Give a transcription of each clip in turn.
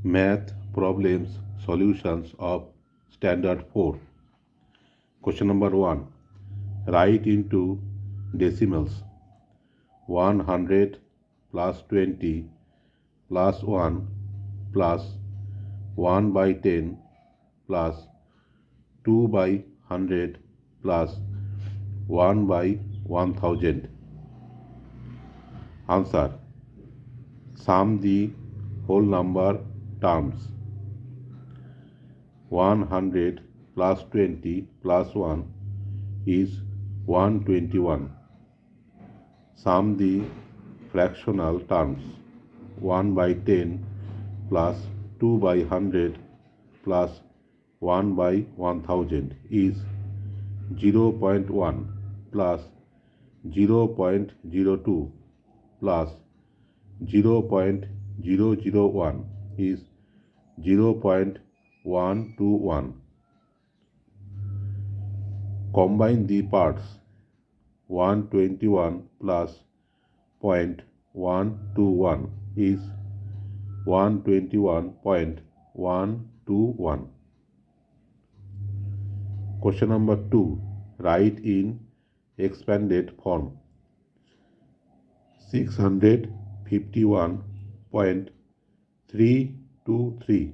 Math problems solutions of standard 4. Question number 1. Write into decimals 100 plus 20 plus 1 plus 1 by 10 plus 2 by 100 plus 1 by 1000. Answer. Sum the whole number terms. 100 plus 20 plus 1 is 121. Sum the fractional terms. 1 by 10 plus 2 by 100 plus 1 by 1000 is 0.1 plus 0.02 plus 0.001 is 0.121. Combine the parts. 121 plus 0.121 is 121.121. Question number 2. Write in expanded form. 651.323.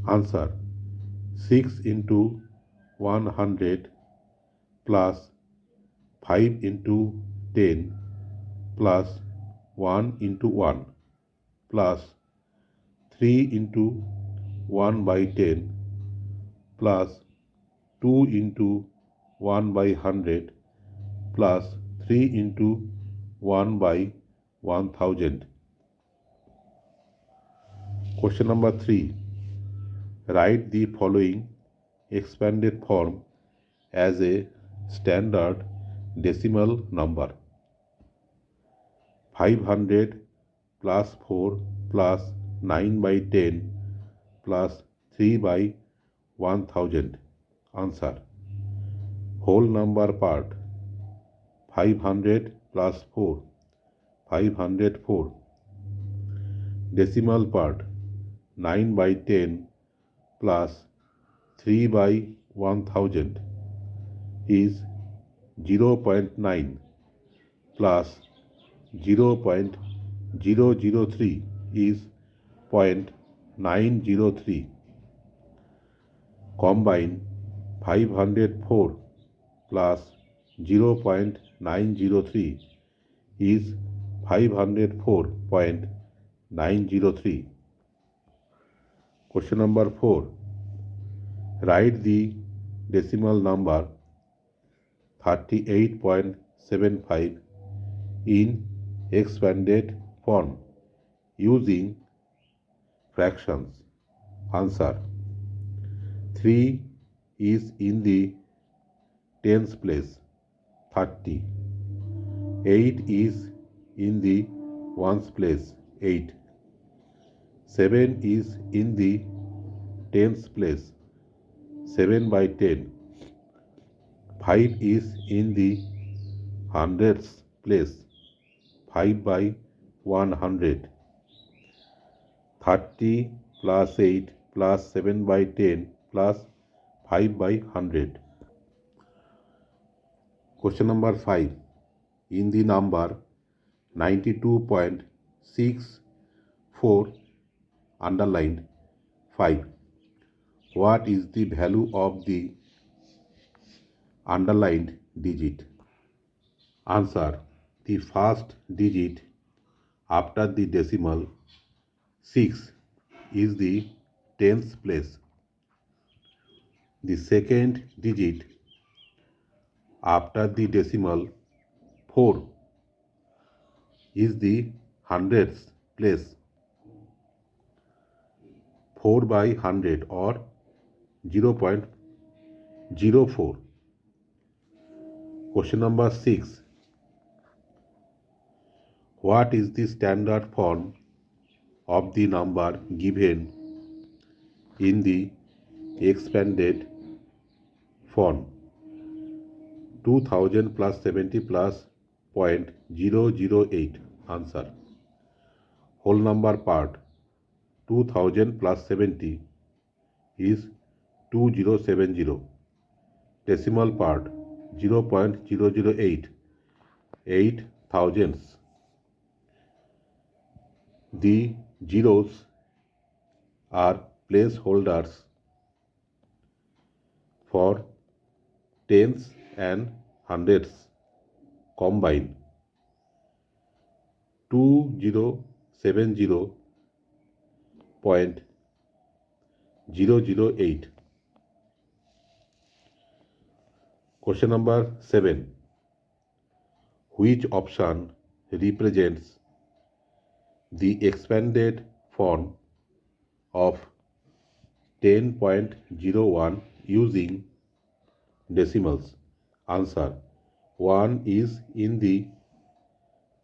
Answer. 6 into 100 plus 5 into 10 plus 1 into 1 plus 3 into 1 by 10 plus 2 into 1 by 100 plus 3 into 1 by 1000. Question number 3. Write the following expanded form as a standard decimal number. 500 plus 4 plus 9 by 10 plus 3 by 1000. Answer. Whole number part. 500 plus 4, 504. Decimal part. 9 by 10 plus 3 by 1000 is 0.9 plus 0.003 is 0.903. Combine 504 plus 0.903 is 504.903. Question number 4. Write the decimal number 38.75 in expanded form using fractions. Answer. 3 is in the tens place, 30. 8 is in the ones place, 8. 7 is in the tens place, 7 by 10. 5 is in the hundreds place, 5 by 100. 30 plus 8 plus 7 by 10 plus 5 by 100. Question number 5. In the number 92.64 underlined 5, what is the value of the underlined digit? Answer. The first digit after the decimal 6 is the tens place. The second digit after the decimal 4 is the hundreds place. 4 by 100 or 0.04. Question number 6. What is the standard form of the number given in the expanded form? 2000 plus 70 plus 0.008. Answer. Whole number part. 2000 plus 70 is 2070. Decimal part 0.008, 8 thousandths. The zeros are placeholders for tens and hundreds combined. 2070.008. Question number 7. Which option represents the expanded form of 10.01 using decimals? Answer. 1 is in the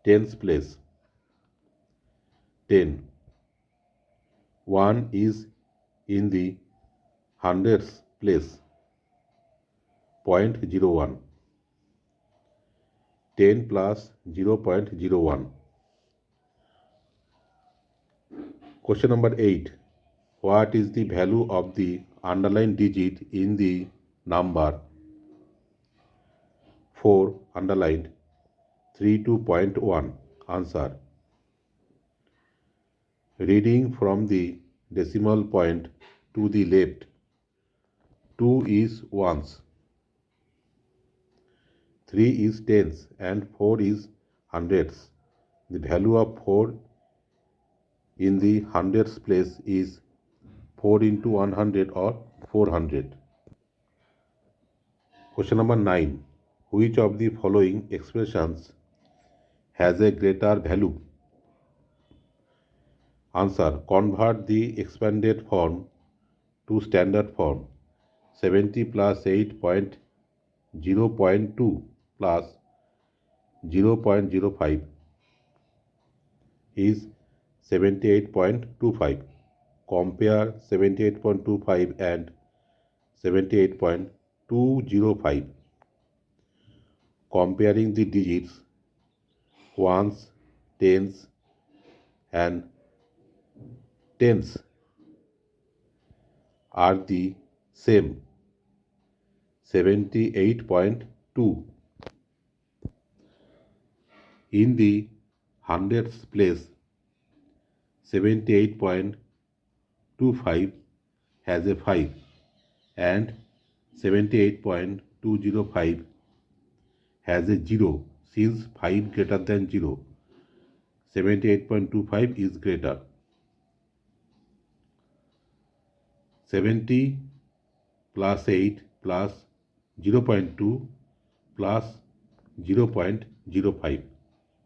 tens place. 10. 1 is in the hundreds place. 0.01. 10 plus 0.01. Question number 8. What is the value of the underlined digit in the number 4 underlined 32.1? Answer. Reading from the decimal point to the left, 2 is ones, 3 is tens, and 4 is hundreds. The value of 4 in the hundreds place is 4 into 100 or 400. Question number 9. Which of the following expressions has a greater value? Answer. Convert the expanded form to standard form. 70 plus 8.0.2 plus 0.05 is 78.25. Compare 78.25 and 78.205. Comparing the digits, ones, tens, and tens are the same. 78.2. In the hundreds place, 78.25 has a 5 and 78.205 has a 0. Since 5 greater than 0, 78.25 is greater. 70 plus 8 plus 0.2 plus 0.05.